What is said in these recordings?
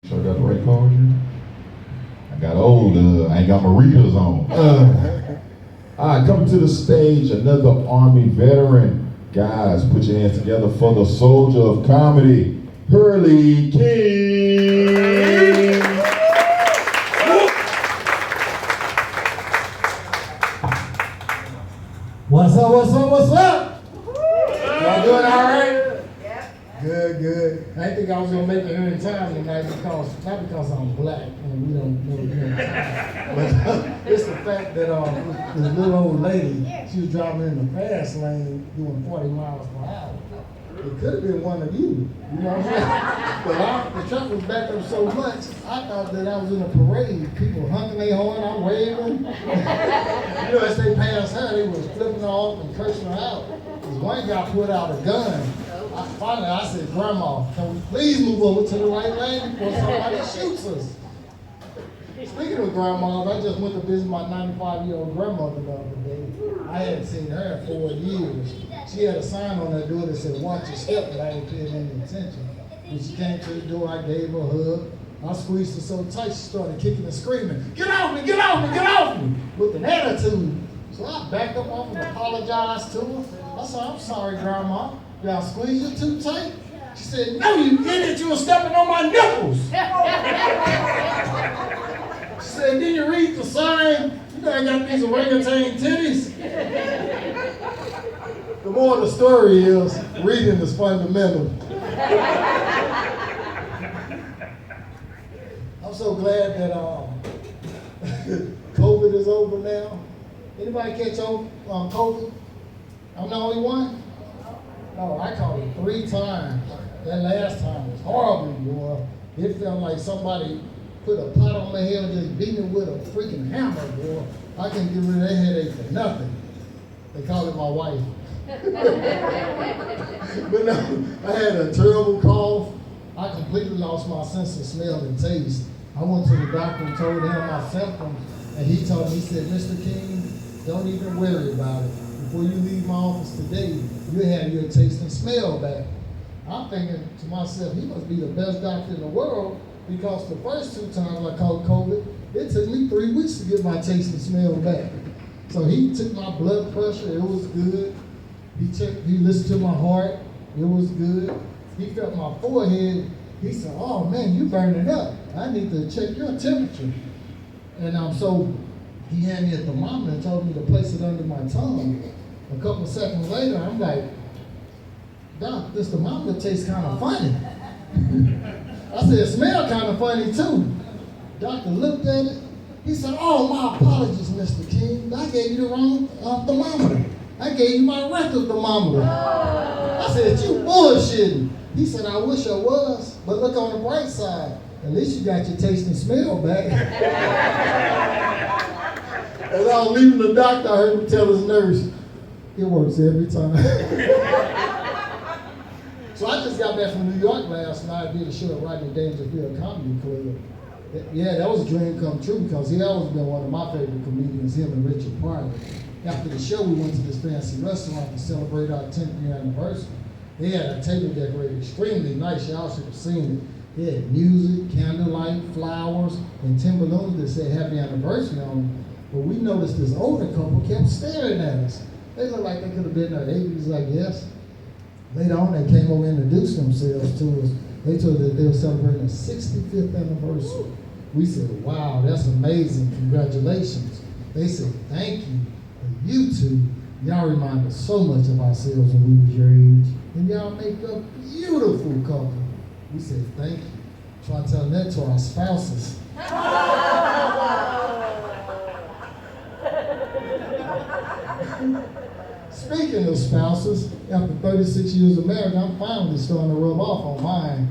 So I got the right card here. I got old, I ain't got my readers on. All right, coming to the stage, another Army veteran. Guys, put your hands together for the soldier of comedy, Hurley King. What's up, what's up, what's up? Y'all doing all right? Good, good. I didn't think I was gonna make it here in time tonight not because I'm black and we don't know here in time, but it's the fact that this little old lady, she was driving in the fast lane doing 40 miles per hour. It could have been one of you, you know what I'm saying? But the truck was backed up so much, I thought that I was in a parade. People honking their horn, I'm waving. You know, as they passed her, they was flipping her off and cursing her out. This one guy put out a gun. Finally, I said, Grandma, can we please move over to the right lane before somebody shoots us? Speaking of grandmas, I just went to visit my 95-year-old grandmother the other day. I hadn't seen her in 4 years. She had a sign on her door that said, watch your step, but I didn't pay any attention. When she came to the door, I gave her a hug. I squeezed her so tight, she started kicking and screaming, get off me, get off me, get off me, with an attitude. So I backed up off and apologized to her. I said, I'm sorry, Grandma. Did I squeeze you too tight? She said, no, you idiot, you were stepping on my nipples. She said, did you read the sign? You know I got these orangutan titties. The moral of the story is, reading is fundamental. I'm so glad that COVID is over now. Anybody catch COVID? I'm the only one? No, I caught it 3 times. That last time was horrible, boy. It felt like somebody put a pot on my head and just beat me with a freaking hammer, boy. I couldn't get rid of that headache for nothing. They called it my wife. But no, I had a terrible cough. I completely lost my sense of smell and taste. I went to the doctor and told him my symptoms, and he told me, he said, Mr. King, don't even worry about it. Before you leave my office today, you'll have your taste and smell back. I'm thinking to myself, he must be the best doctor in the world, because the first 2 times I caught COVID, it took me 3 weeks to get my taste and smell back. So he took my blood pressure, it was good. He listened to my heart, it was good. He felt my forehead, he said, oh man, you burning up. I need to check your temperature. And so he handed me a thermometer and told me to place it under my tongue. A couple of seconds later, I'm like, Doc, this thermometer tastes kind of funny. I said, it smells kind of funny too. Doctor looked at it. He said, oh, my apologies, Mr. King. I gave you the wrong thermometer. I gave you my rectal thermometer. I said, you bullshitting. He said, I wish I was, but look on the bright side. At least you got your taste and smell back. As I was leaving the doctor, I heard him tell his nurse, it works every time. So I just got back from New York last night. I did a show at Rodney Dangerfield Comedy Club. Yeah, that was a dream come true, because he always been one of my favorite comedians, him and Richard Pryor. After the show, we went to this fancy restaurant to celebrate our 10th year anniversary. They had a table decorated extremely nice. Y'all should have seen it. They had music, candlelight, flowers, and tin balloons that said happy anniversary on them. But we noticed this older couple kept staring at us. They looked like they could have been in their 80s, I guess. Later on, they came over and introduced themselves to us. They told us that they were celebrating their 65th anniversary. We said, wow, that's amazing, congratulations. They said, thank you. And you two, y'all remind us so much of ourselves when we was your age. And y'all make a beautiful couple. We said, thank you. Try telling that to our spouses. Speaking of spouses, after 36 years of marriage, I'm finally starting to rub off on mine.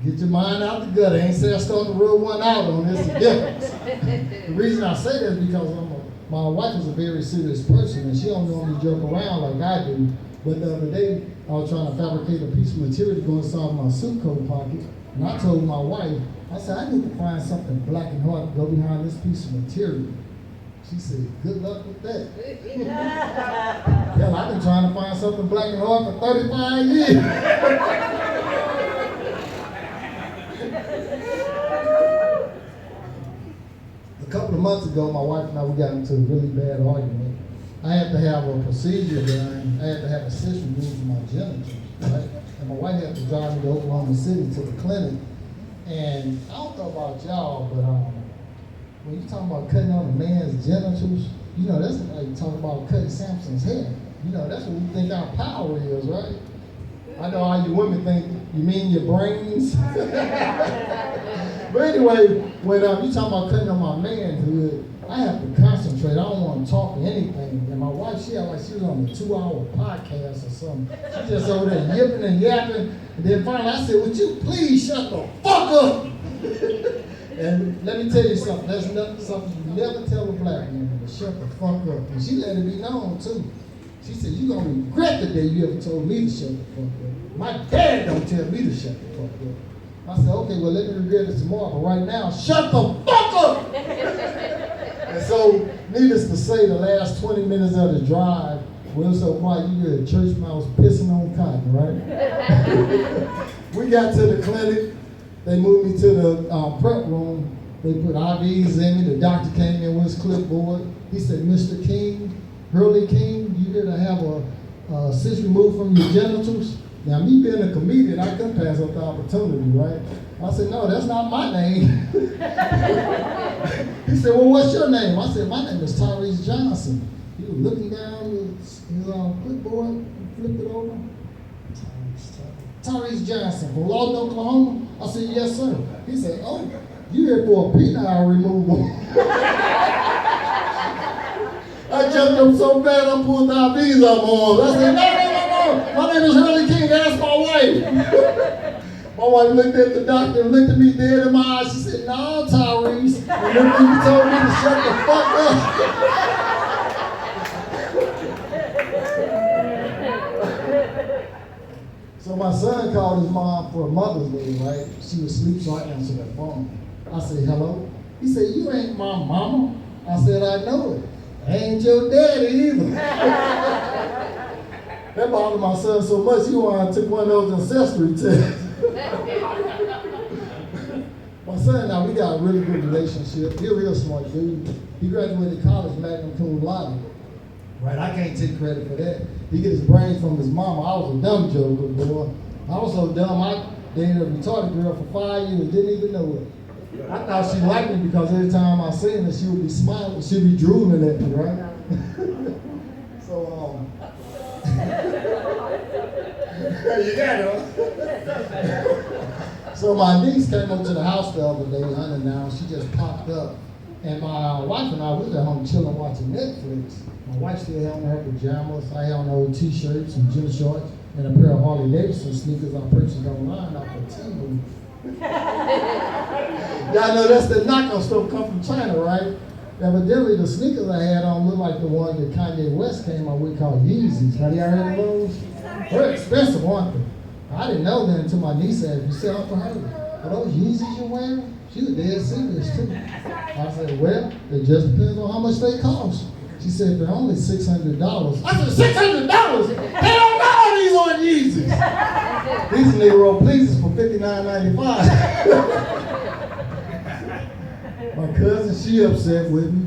Get your mind out the gutter. I ain't say I'm starting to rub one out on this. The difference. The reason I say that is because my wife is a very serious person, and she don't normally joke around like I do. But the other day, I was trying to fabricate a piece of material to go inside my suit coat pocket, and I told my wife, I said, I need to find something black and hard to go behind this piece of material. She said, good luck with that. Hell, I've been trying to find something black and hard for 35 years. couple of months ago, my wife and I, we got into a really bad argument. I had to have a procedure done. I had to have a cyst removed from my genitals, right? And my wife had to drive me to Oklahoma City to the clinic. And I don't know about y'all, but when you talking about cutting on a man's genitals, you know, that's like talking about cutting Samson's hair. You know, that's what we think our power is, right? I know all you women think, you mean your brains? But anyway, when you talking about cutting on my manhood, I have to concentrate. I don't want to talk anything. And my wife, she acted like she was on a 2-hour podcast or something. She just over there yipping and yapping. And then finally I said, would you please shut the fuck up? And let me tell you something. That's something you never tell a black woman, to shut the fuck up. And she let it be known too. She said, you gonna regret the day you ever told me to shut the fuck up. My dad don't tell me to shut the fuck up. I said, okay, well, let me regret it tomorrow, but right now, shut the fuck up! And so, needless to say, the last 20 minutes of the drive, we were so quiet, you hear a church mouse pissing on cotton, right? We got to the clinic. They moved me to the prep room. They put IVs in me. The doctor came in with his clipboard. He said, Mr. King, Hurley King, you here to have a cyst removed from your genitals? Now, me being a comedian, I couldn't pass up the opportunity, right? I said, no, that's not my name. He said, well, what's your name? I said, my name is Tyrese Johnson. He was looking down his clipboard, flipped it over. Tyrese Johnson from Lawton, Oklahoma. I said, yes, sir. He said, oh, you here for a penile removal. I jumped up so bad I pulled the IVs out my arms. I said, no. My name is Hurley King. Ask my wife. My wife looked at the doctor and looked at me dead in my eyes. She said, no, Tyrese. And then you told me to shut the fuck up. So my son called his mom for Mother's Day, right? She was asleep, so I answered the phone. I said, hello? He said, you ain't my mama. I said, I know it. I ain't your daddy either. That bothered my son so much, he took one of those ancestry tests. My son and I, we got a really good relationship. He's a real smart dude. He graduated college magna cum laude. Right, I can't take credit for that. He get his brains from his mama. I was a dumb joker, boy. I was so dumb, I dated a retarded girl for 5 years, didn't even know it. I thought she liked me because every time I seen her, she would be smiling, she'd be drooling at me, right? So, you got it. So my niece came up to the house the other day, unannounced. She just popped up. And my wife and I was at home chilling watching Netflix. My wife still had on her pajamas. I had on old t-shirts and gym shorts and a pair of Harley Davidson sneakers I purchased online off of Temu. Y'all know that's the knockoff stuff come from China, right? Evidently the sneakers I had on look like the one that Kanye West came out with called Yeezys. Have y'all heard of those? They're expensive, aren't they? I didn't know that until my niece said, you sell them for her. Are those Yeezys you're wearing? She was dead serious too. I said, well, it just depends on how much they cost. She said, they're only $600. I said, $600? Hell no, these aren't Yeezys. These Negro Pleases for $59.95. My cousin, she upset with me.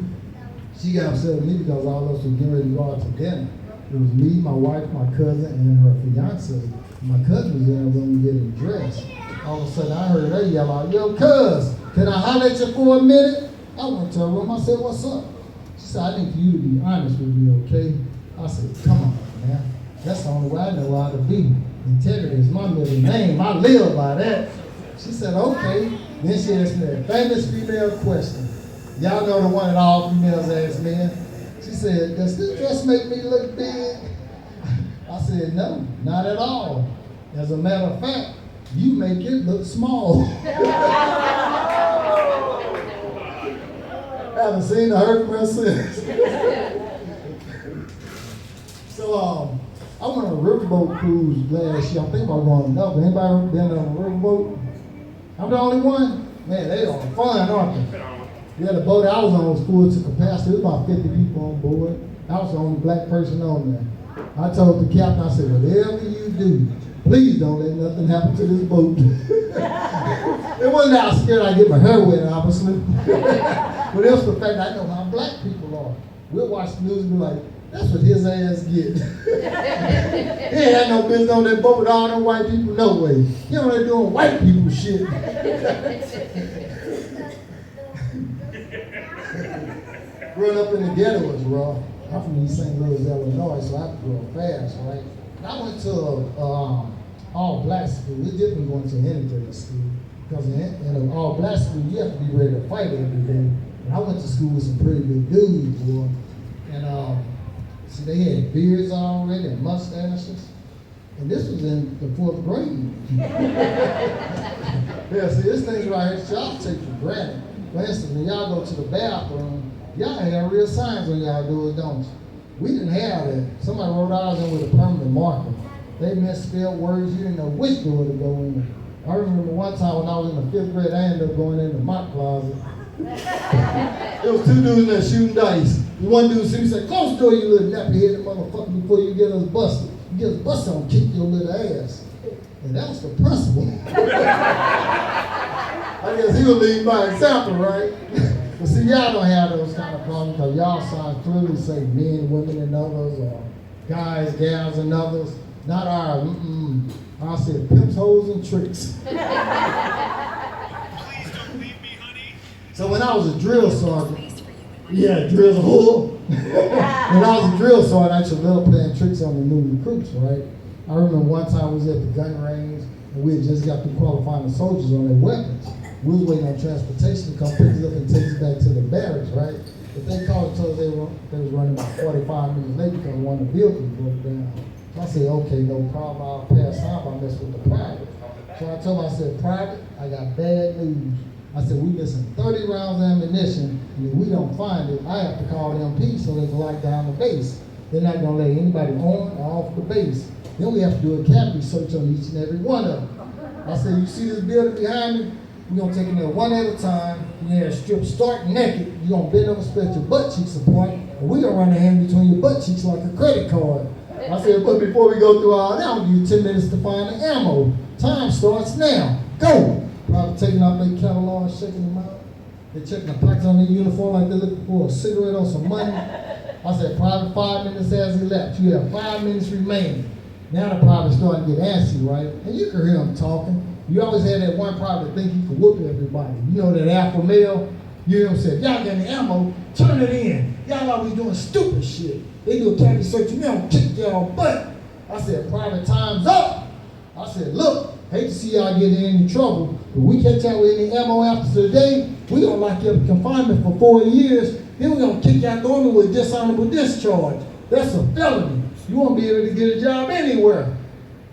She got upset with me because all of us were getting ready to go out to dinner. It was me, my wife, my cousin, and her fiance. My cousin was in the room getting dressed. All of a sudden, I heard her yell out, yo, cuz, can I holler at you for a minute? I went to her room. I said, what's up? She said, I need for you to be honest with me, okay? I said, come on, man. That's the only way I know how to be. Integrity is my middle name. I live by that. She said, okay. Then she asked me a famous female question. Y'all know the one that all females ask men. She said, does this dress make me look big? I said, no, not at all. As a matter of fact, you make it look small. I haven't seen or heard from her since. So I went on a riverboat cruise last year. I think I'm going another. Anybody been on a riverboat? I'm the only one? Man, they are fun, aren't they? Yeah, the boat I was on was full to capacity. There was about 50 people on board. I was the only black person on there. I told the captain, I said, whatever you do, please don't let nothing happen to this boat. It wasn't that I was scared I'd get my hair wet, obviously. But that's the fact I know how black people are. We'll watch the news and be like, that's what his ass get. He ain't had no business on that boat with all them white people, no way. You know they're doing white people shit. Growing up in the ghetto was rough. I'm from East St. Louis, Illinois, so I have to grow up fast, right? And I went to all black school. It's different going to an integrated school. Because in an all black school, you have to be ready to fight every day. And I went to school with some pretty good dudes, boy. And see, they had beards already and mustaches. And this was in the 4th grade. Yeah, see, this thing's right here, y'all take for granted. For instance, when y'all go to the bathroom, y'all have real signs when y'all do it, don't you? We didn't have that. Somebody wrote ours in with a permanent marker. They misspelled words, you didn't know which door to go in. I remember one time when I was in the 5th grade, I ended up going in the mop closet. There was 2 dudes in there shooting dice. One dude said, close the door, you little nappy-headed motherfucker, before you get us busted. You get us busted, I'll kick your little ass. And that was the principal. I guess he would lead by example, right? But see, y'all don't have those kind of problems because y'all signs clearly say men, women, and others, or guys, gals, and others. Not ours. I said pimps, hoes, and tricks. Please don't leave me, honey. So when I was a drill sergeant, drill's a whore. When I was a drill sergeant, I used to love playing tricks on the new recruits, right? I remember one time we was at the gun range, and we had just got through qualifying the soldiers on their weapons. We was waiting on transportation to come pick us up and take us back to the barracks, right? But they called and told us they was running about 45 minutes late because one of the vehicles broke down. So I said, okay, no problem, I'll pass time if I mess with the private. So I told him, I said, private, I got bad news. I said, we missing 30 rounds of ammunition, and if we don't find it, I have to call the MP so they can lock down the base. They're not gonna let anybody on or off the base. Then we have to do a cavity search on each and every one of them. I said, you see this building behind me? We're gonna take them there one at a time. You're gonna strip stark naked. You're gonna bend over, spread your butt cheeks apart, and we're gonna run a hand between your butt cheeks like a credit card. I said, but before we go through all that, I'll give you 10 minutes to find the ammo. Time starts now. Go! Probably taking out their catalog and shaking them out. They're checking the pockets on their uniform like they're looking for a cigarette or some money. I said, private, 5 minutes has elapsed. You have 5 minutes remaining. Now the private starting to get antsy, right? And you can hear them talking. You always had that one private think he could whoop everybody. You know that alpha male? You hear him say, y'all got any ammo? Turn it in. Y'all always doing stupid shit. They do a cavity search and they don't kick y'all butt. I said, private, time's up. I said, look, hate to see y'all get in any trouble, but we catch y'all with any ammo after today, we gonna lock you up in confinement for 4 years, then we gonna kick you out the army with dishonorable discharge. That's a felony. You won't be able to get a job anywhere.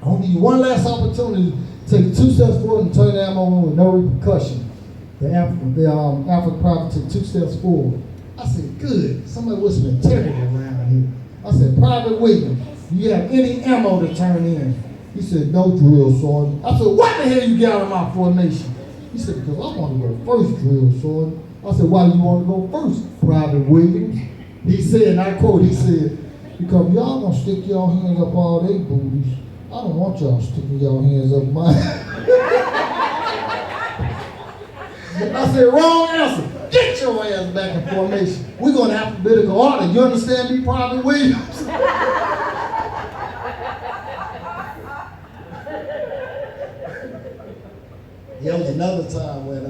I want to give you one last opportunity to take 2 steps forward and turn the ammo on with no repercussion. The African private took 2 steps forward. I said, good, somebody with some integrity around here. I said, Private Williams, do you have any ammo to turn in? He said, no, drill sergeant. I said, what the hell you got in my formation? He said, because I want to go first, drill sergeant. I said, why do you want to go first, Private Williams? He said, and I quote, he said, because y'all gonna stick y'all hands up all they booties. I don't want y'all sticking y'all hands up mine. I said, wrong answer. Get your ass back in formation. We're going to alphabetical order. You understand me, Private Williams? There was another time when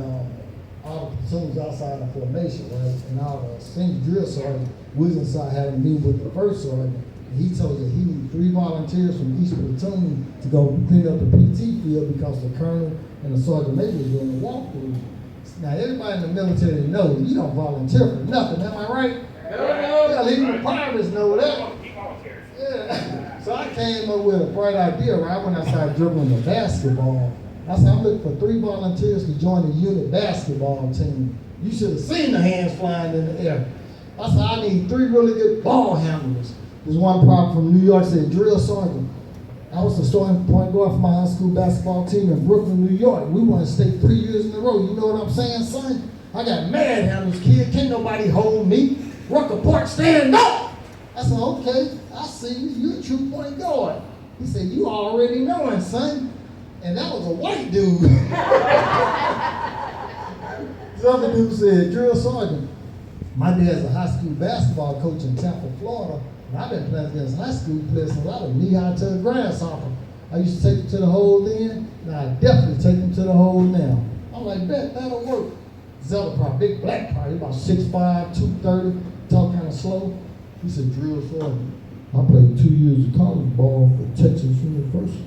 all the platoons outside the formation, right? And all the senior drill sergeant was inside having a meeting with the first sergeant. And he told us that he needed 3 volunteers from each platoon to go clean up the PT field because the colonel and the sergeant major was doing the walkthrough. Now, everybody in the military knows you don't volunteer for nothing, am I right? Yeah, even the privates know that. Yeah. So I came up with a bright idea right when I started dribbling the basketball. I said, I'm looking for 3 volunteers to join the unit basketball team. You should have seen the hands flying in the air. I said, I need 3 really good ball handlers. There's one private from New York said, drill sergeant. I was the starting point guard for my high school basketball team in Brooklyn, New York. We won state 3 years in a row. You know what I'm saying, son? I got mad handlers, kid. Can't nobody hold me. Rucker Park, stand up. I said, okay, I see you. You're a true point guard. He said, you already knowing, son. And that was a white dude. This other dude said, drill sergeant, My dad's a high school basketball coach in Tampa, Florida, and I've been playing against high school players since I was knee-high to a grasshopper. I used to take them to the hole then, and I definitely take them to the hole now. I'm like, that'll work. Zelda Pryor, big black Pryor, he about 6'5", 230, talk kind of slow. He said, drill sergeant. I played 2 years of college ball for Texas University.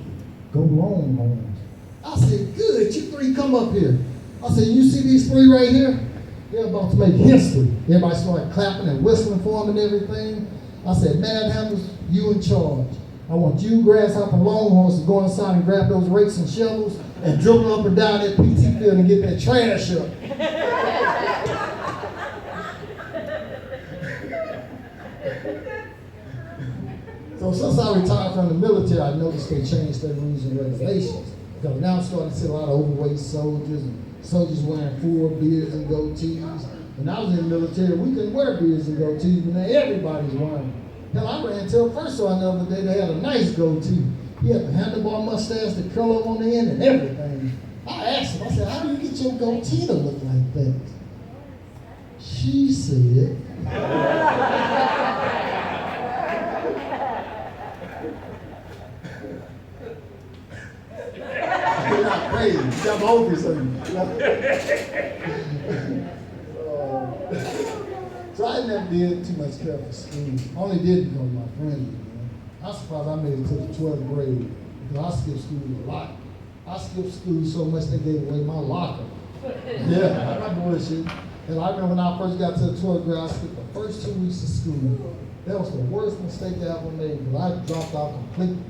Go Longhorns. I said, good, you three come up here. I said, you see these three right here? They're about to make history. Everybody started clapping and whistling for them and everything. I said, manhandlers, you in charge. I want you, Grasshopper Longhorns, to go inside and grab those rakes and shovels and dribble up and down that PT field and get that trash up. So since I retired from the military, I noticed they changed their rules and regulations. Because now I'm starting to see a lot of overweight soldiers and soldiers wearing full beards and goatees. When I was in the military, we couldn't wear beards and goatees, but now everybody's wearing them. Hell, I ran to a first one the other day, they had a nice goatee. He had the handlebar mustache, the curl up on the end and everything. I asked him, I said, how do you get your goatee to look like that? She said, you're not crazy, you got my over something. So I never did too much care for school. I only did because of my friends. I'm surprised I made it to the 12th grade because I skipped school a lot. I skipped school so much they gave away my locker. Yeah, I'm not bullshit. And I remember when I first got to the 12th grade, I skipped the first 2 weeks of school. That was the worst mistake I ever made because I dropped out completely.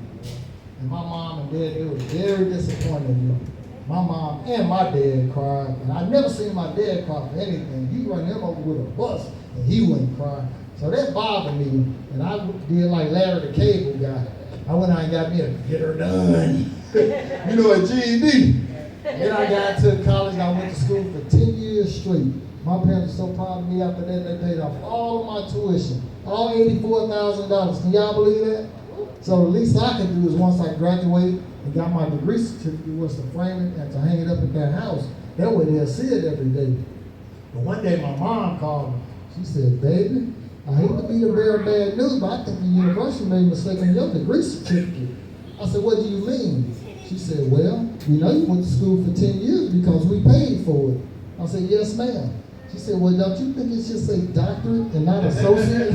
And my mom and dad, they were very disappointed in me. My mom and my dad cried, and I never seen my dad cry for anything. You run him over with a bus, and he wouldn't cry. So that bothered me, and I did like Larry the Cable Guy. I went out and got me a get her done. You know, a GED. Then I got to college, and I went to school for 10 years straight. My parents were so proud of me after that, they paid off all of my tuition, all $84,000. Can y'all believe that? So the least I could do is once I graduated and got my degree certificate was to frame it and to hang it up at that house. That way they'll see it every day. But one day my mom called me. She said, baby, I hate to be the bearer of bad news, but I think the university made a mistake on your degree certificate. I said, what do you mean? She said, well, you know you went to school for 10 years because we paid for it. I said, yes, ma'am. She said, well, don't you think it should say doctorate and not associate?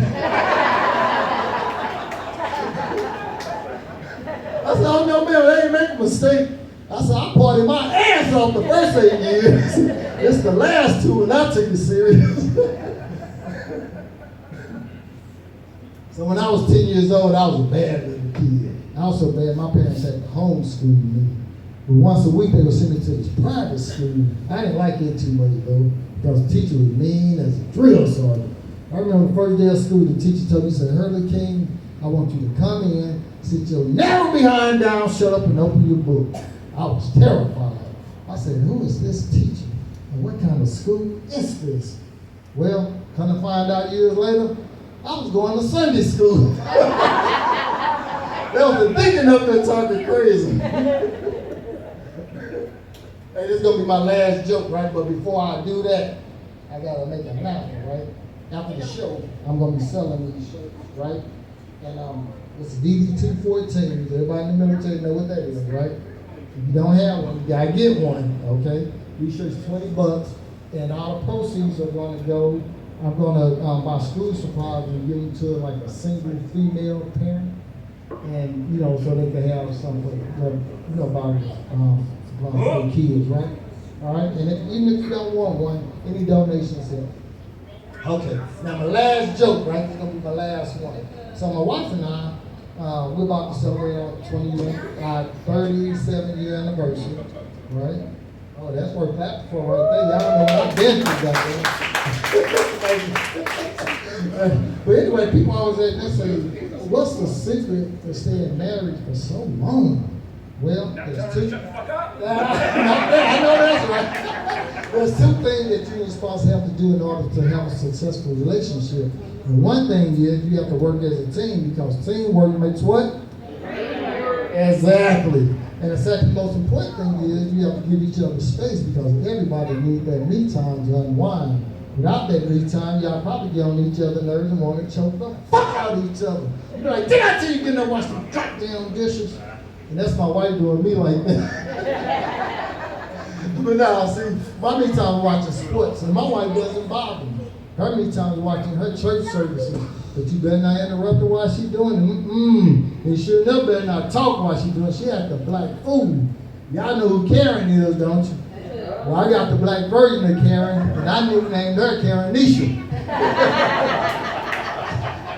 I said, oh no, man, they ain't make a mistake. I said, I partied my ass off the first 8 years. It's the last 2 and I took it serious. So when I was 10 years old, I was a bad little kid. I was so bad, my parents had to homeschool me. But once a week, they would send me to this private school. I didn't like it too much, though, because the teacher was mean as a drill sergeant. I remember the first day of school, the teacher told me, he said, Hurley King, I want you to come in, sit your narrow behind down, shut up, and open your book. I was terrified. I said, who is this teacher? And what kind of school is this? Well, come to find out years later, I was going to Sunday school. They was thinking up there talking crazy. Hey, this is going to be my last joke, right? But before I do that, I got to make an announcement, right? After the show, I'm going to be selling these shirts, right? And it's DD214. Everybody in the military know what that is, right? If you don't have one, you gotta get one, okay? These shirts $20, and all the proceeds are gonna go. I'm gonna buy school supplies and give them to like a single female parent, and you know, so they can have something, you know, about supplies for kids, right? All right, and even if you don't want one, any donations help. Okay, now my last joke, right? It's gonna be my last one. So my wife and I, we're about to celebrate our 37-year anniversary, right? Oh, that's worth clapping for right there. Y'all don't know what I've been through that there. But anyway, people always say, what's the secret to staying married for so long? Well, there's two. Shut the fuck up. I know that's right. There's 2 things that you're supposed to have to do in order to have a successful relationship. And one thing is you have to work as a team because teamwork makes what? Exactly. And the second most important thing is you have to give each other space because everybody needs that me time to unwind. Without that me time, y'all probably get on each other's nerves and want to choke the fuck out of each other. You be like, did I tell you get there wash some goddamn dishes? And that's my wife doing me like that. But now, see, my me time watching sports, and my wife doesn't bother me. Her me time is watching her church services. But you better not interrupt her while she's doing it. And sure enough, better not talk while she's doing it. She had the black food. Y'all know who Karen is, don't you? Well, I got the black version of Karen, and I nicknamed her Karen Nisha.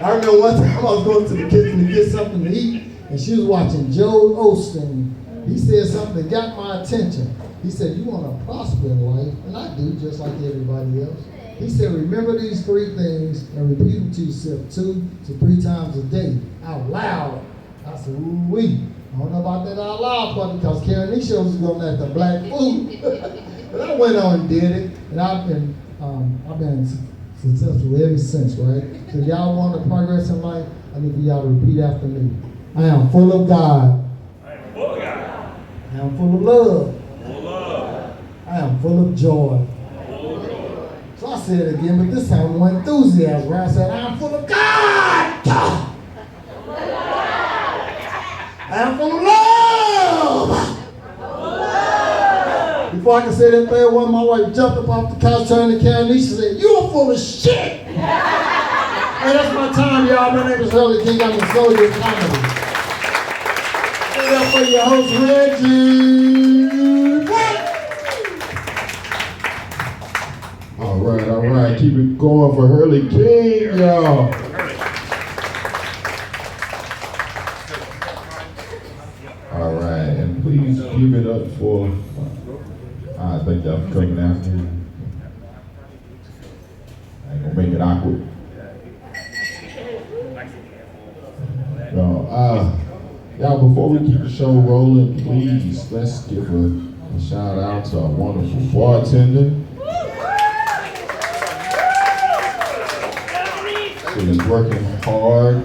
I remember one time I was going to the kitchen to get something to eat, and she was watching Joe Osteen. He said something that got my attention. He said, you want to prosper in life, and I do, just like everybody else. He said, remember these 3 things and repeat them to yourself 2 to 3 times a day, out loud. I said, ooh-wee. I don't know about that out loud part because Karen Nisha was going at the black food. But I went on and did it, and I've been successful ever since, right? So y'all want to progress in life, I need for y'all to repeat after me. I am full of God. I am full of God. I am full of love. Full of love. I am full of joy. Full of joy. So I said it again, but this time with more enthusiasm, right? I said, I am full of God. I am full of love. Before I could say that third one, my wife jumped up off the couch, turned to Karen Nisha and said, you are full of shit. Hey, that's my time, y'all. My name is Hurley King. I'm the soul of your comedy. Give it up for your host, Reggie. All right. Keep it going for Hurley King, y'all. All right, and please give it up for. I thank y'all for coming out here. I ain't gonna make it awkward. Y'all, before we keep the show rolling, please let's give a shout out to our wonderful bartender. She is working hard.